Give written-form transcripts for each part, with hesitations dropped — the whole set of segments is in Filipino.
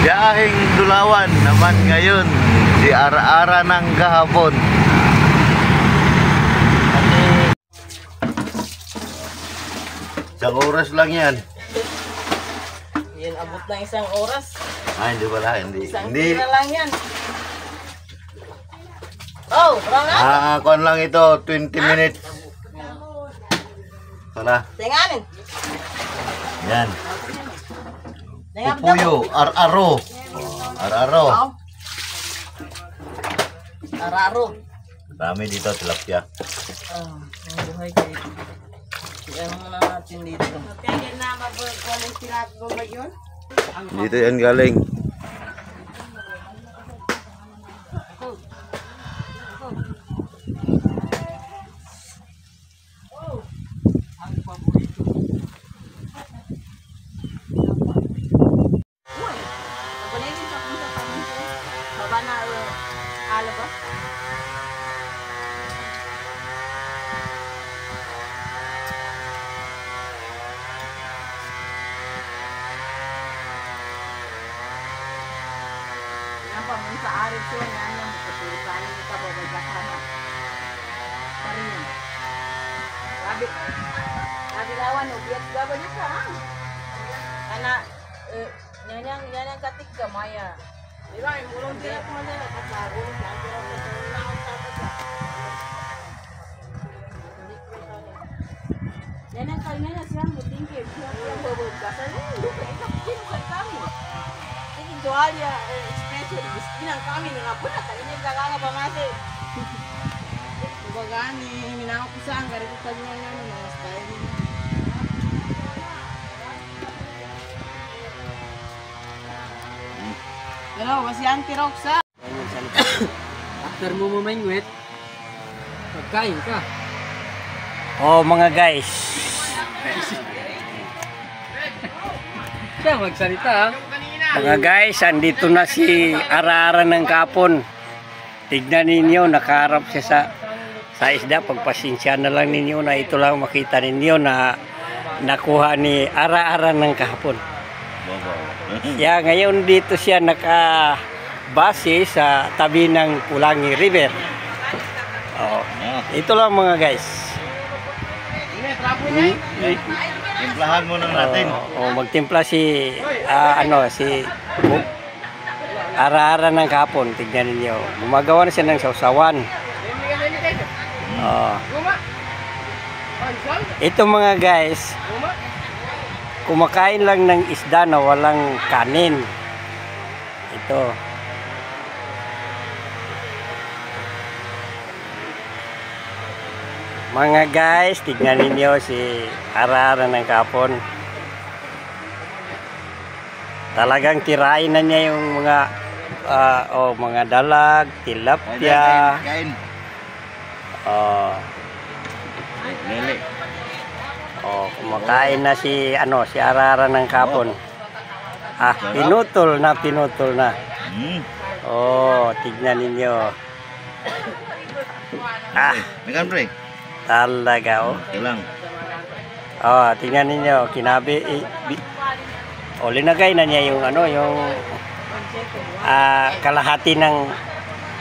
Biyaheng Dulawan naman ngayon, si Ara-Ara ng kahapon. Isang oras lang yan. Yan, abot ng isang oras. Ah, hindi pala, hindi. Isang Hindi. tira lang yan. Oh, parang na. Kuan lang ito, 20 minutes. Tara. Tinganin. Yan. Tingnan mo. Pupuyo, ar-aro. Ar-aro. Oh. Araro. Dami dito, tilapia. Oh, ang buhay kayo. Iyan muna natin dito. Kaya na mag-walang sirat mo ba yun? Dito yan galing. Sa arit siya nga niya magkatulisan yung kababaglakan na parin. Sabi lawan, ubiyat gaba niya ka. Kana, nyanyang katik ka, Maya. Diba, yung bulong din ako na nakasago. Nyanyang kalina siya, muting kayo. Yung babaglakan, lupa ikapin sa kami. Sige, Joalia, binang kami nga po na kanya kaganga pa masi. Bagani minako ko sa anggar ko kanya nga mga style. Hello, wasian tirok sa. After mo mamingwit, pagkain ka. Oh mga guys, Siya magsalita. mga guys, andito na si Ara-Ara ng kahapon. Tignan ninyo, nakaharap siya sa isda. Pagpasensya na lang ninyo na ito lang makita ninyo na nakuha ni Ara-Ara ng kahapon. Yeah, ngayon dito siya nakabase sa tabi ng Pulangi River. Oh, ito lang mga guys. Timplahan muna natin. Magtimpla si si Ara-Ara ng kahapon. Tignan niyo. Gumagawa na siya ng sausawan. Ito mga guys, kumakain lang ng isda na walang kanin. Ito. Mga guys, tignan ninyo si Ara-Ara ng kahapon. Talagang tirain na niya yung mga dalag, tilapia. Kain. Kumakain na si Ara-Ara ng kahapon. Pinutol na. Tignan ninyo. Mekan pre. Talaga Ilang. tingnan ninyo, kinabi linagay na niya yung kalahati ng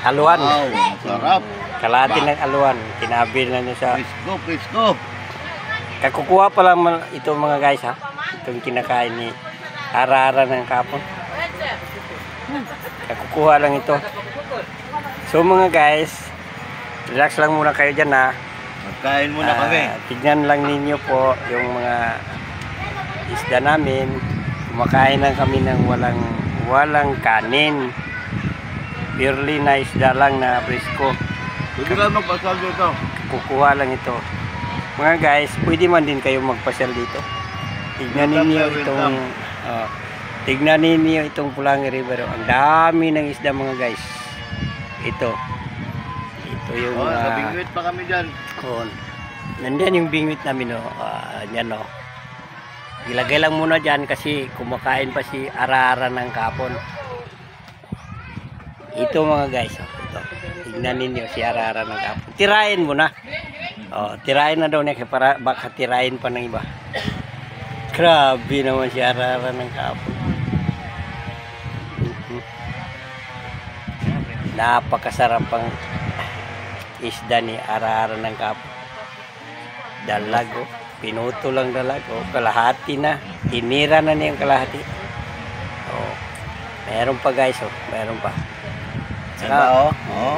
aluan. Wow, sarap. Kalahati ng aluan, kinabi na niya sa Presko. kakukuha pa lang ito mga guys ha. Itong kinakain ni Ara-Ara ng kahapon. Kakukuha lang ito. So mga guys, relax lang muna kayo dyan ha. Magkain muna kami. Tignan lang ninyo po yung mga isda namin. Kumakain lang kami ng walang kanin. Purely na isda lang na presko. Pwede ka magpasal dito. Kukuha lang ito. Mga guys, pwede man din kayo magpasyal dito. Tignan ninyo itong Pulangi River. Ang dami ng isda mga guys. Ito yung nabingwit pa kami dyan. Nandiyan yung bingwit namin yan ilagay lang muna dyan kasi kumakain pa si Ara-Ara ng kahapon. Ito mga guys, ito. Tignan ninyo si Ara-Ara ng kahapon. Tirain mo na. Tirain na daw niya para baka tirain pa ng iba. Grabe naman si Ara-Ara ng kahapon. Napakasarap ang isda ni Ara-Ara ng Kapon. Dalag, oh. Pinuto lang dalag, oh. Kalahati na. Tinira na niya yung kalahati. Oh. Meron pa guys, oh. Meron pa. Saka, oh.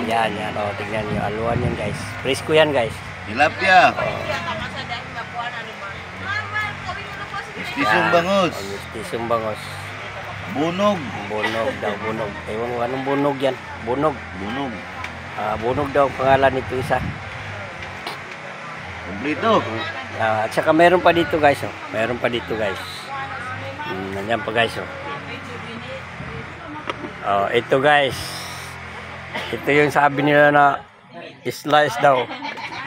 Yan. Oh. Tignan nyo. Aluan yan guys. Presko yan guys. Tilapia. Mistisong bangos. Oh, mistisong bangos. Bunog. Bunog daw, bunog. Ewan ko anong bunog yan. Bunog. Bunog. Bunog daw pangalan nito isa. Kumplito. At saka meron pa dito guys, oh. Meron pa dito guys. Nandiyan pa guys, oh. Oh, ito guys. Ito yung sabi nila na slice daw.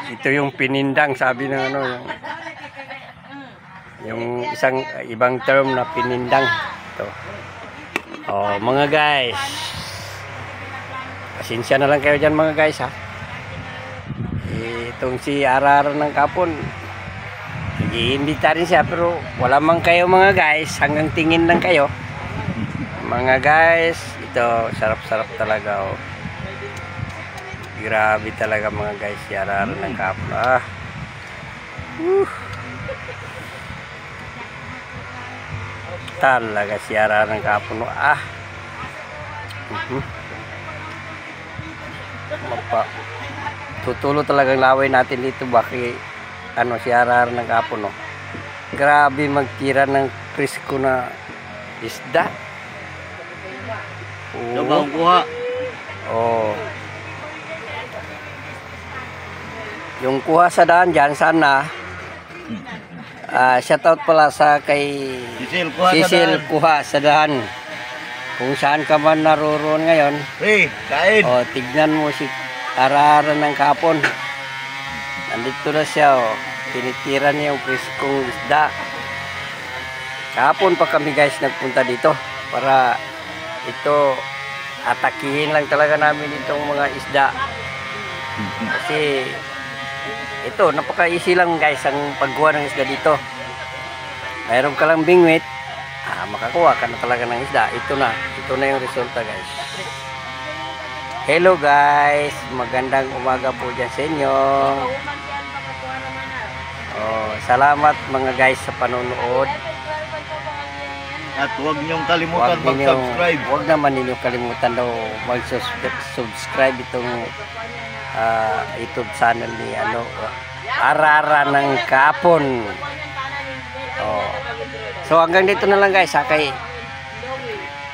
Ito yung pinindang sabi ng ano yung isang ibang term na pinindang. Ito. Oh, mga guys. Pasensya na lang kayo dyan mga guys ha. Itong si Ara-Ara ng Kapon. Nag-iimbita rin siya pero wala man kayo mga guys. Hanggang tingin lang kayo. Mga guys, ito sarap-sarap talaga oh. Grabe talaga mga guys si Ara-Ara ng Kapon. Talaga si Ara-Ara ng Kapon. Tutulo talagang laway natin dito baki ano si Ara-Ara ng Kapon no. Grabe magtira ng presko na isda. Coba ang kuha. Oh. Yung kuha sa daan dyan sana shoutout pala sa kay Cecil kuha sa daan. Kung saan ka man naroon ngayon. Hey, kain. Oh, tignan mo si Ara-Ara ng Kapon. Nandito na siya, oh. Tinitira niya yung preskong isda. Kahapon pa kami guys nagpunta dito para ito atakihin lang talaga namin itong mga isda. Kasi ito, napaka-easy lang guys ang pagkuha ng isda dito. Mayroon ka lang bingwit, makakuha ka na talaga ng isda. Ito na yung resulta guys. Hello guys, magandang umaga po dyan sa inyo. Oh, salamat mga guys sa panonood. At huwag niyong kalimutan mag-subscribe. Huwag naman ninyong kalimutan daw mag-subscribe itong YouTube channel ni Ara-Ara ng Kapon. Oh. So hanggang dito na lang guys ha, kay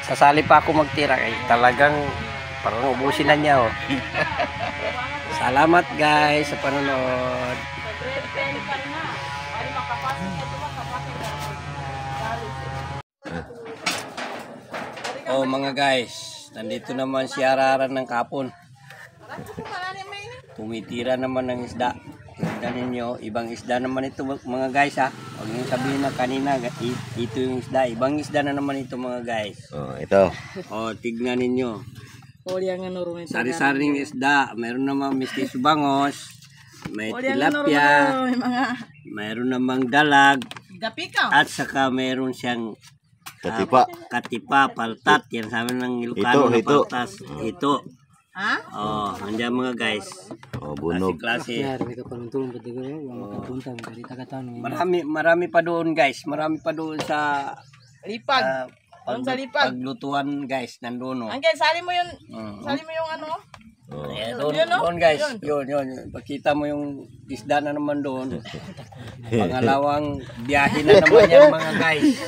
sasali pa ako magtira kay talagang parang ubusin na niya oh. Salamat guys sa panonood. Oh mga guys, nandito naman si Ara-Ara ng Kapon. Tumitira naman ng isda. Tignan ninyo, ibang isda naman ito mga guys ha. Huwag nyo sabihin na kanina, ito yung isda. Ibang isda na naman ito mga guys. Oh, ito. Oh, tignan ninyo. Sari-saring isda. Meron naman mistis bangos. May tilapia. Mayroon namang dalag. At saka meron siyang katipa, paltat. Yan sabi ng Ilocano na paltas. Ito. Ha? Oh, andyan mga guys. Oh, bunog. Klase. Marami pa doon guys. Marami pa doon sa Lipag. Paglutuan guys, nandoon. Angel, sali mo yung ano? Doon guys. Yun. Pakita mo yung isda na naman doon. Pangalawang biyahe na naman yan mga guys.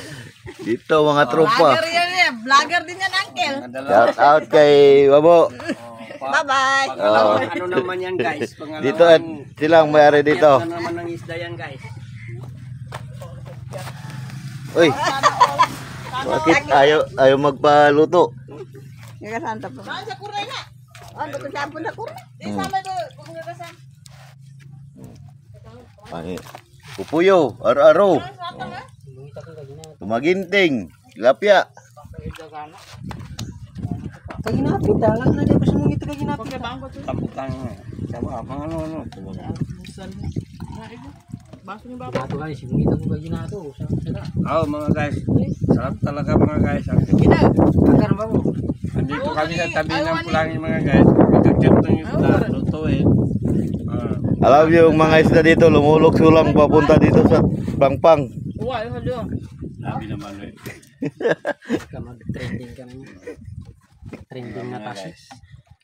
Dito mga tropa. Vlogger yan eh. Vlogger din yan, Angel. Shout out kay Babo. Bye-bye. Ano naman yan guys? Dito at silang may-ari dito. Ano naman ng isda yan guys? Uy. Bakit ayaw magpaluto? Nagasan pa. Saan sa kuray na? Ano ko sabon na kuray? Di sama do kung nagasan. Ay, pupuyo, aro-aro. Tumaginting, tilapia. Kaginapit, dalang na niya pa siya mong ito kaginapit. Tampukang sawa, ano. Baso ni Baba. Gato guys, mong ito ko kaginato. Oh mga guys, sarap talaga mga guys. Gina. Agad ba mo? Andito kami sa tabi ng Pulangin mga guys. Magkakit ng isda, lutuin. Alam niyo yung mga isda dito, lumulok sulang papunta dito sa Pangpang. Sabi naman eh. Ka mag-trending ka naman. Trending na kasi.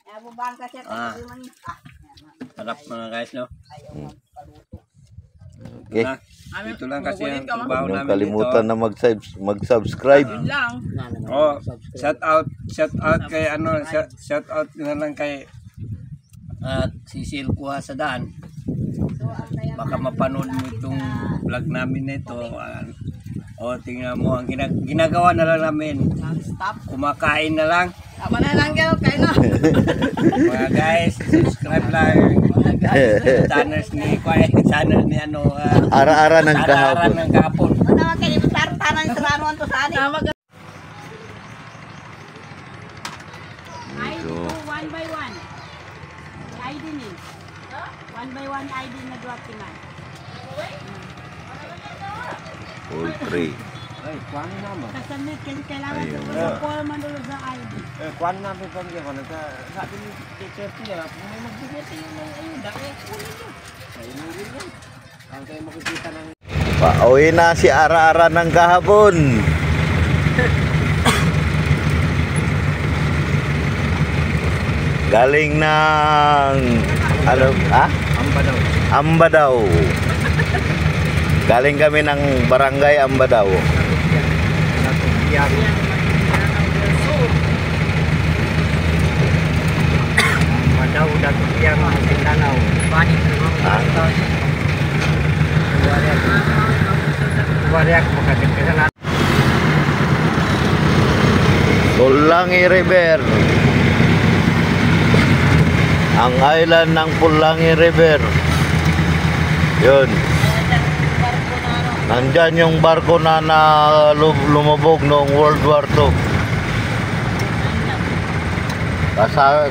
Nabubahan kasi at Ah. Harap mga guys, no? Okay. Ito lang kasi ang trabaho Huwag namin kalimutan na mag-subscribe. Oh, shout out kay ano, shout out na lang kay Sisil Kuha sa daan. Baka mapanood mo itong vlog namin na ito. Tingnan mo ang ginagawa na lang namin. Kumakain na lang. Tama na lang kayo, kayo na. Mga guys, subscribe lang. Channel ni ano, Ara-ara ng kahapon. Ara-ara ng kahapon. Naman kayo, tanan sa ranuan to sani. ID So, to one by one. ID ni. One by one ID na duwag timan. all three. Ay, kuhan naman. Kasamit kasi kailangan Ayun. sa form mandulo sa ID. Kuhan namin pang gano'n. Sabi ni teacher niya, kung may magbigay sa inyo ng ayuda, kunin nyo. Ayun lang din yan. Ang kayo makikita ng... Pauwi na si Ara-ara ng kahapon. Galing ng ano, Ambadaw. Ambadaw. Galing kami ng barangay Ambadaw. Ambadaw, Datuyang, Mindanao. Ha? Wariak, makakita na. Pulangi River. Ang island ng Pulangi River. Yun. Nandyan yung barko na lumubog noong World War II.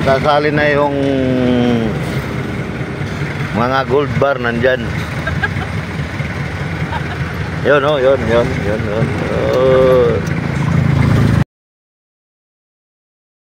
Kasali na yung mga gold bar nandyan. Yun, oh, yun. Oh.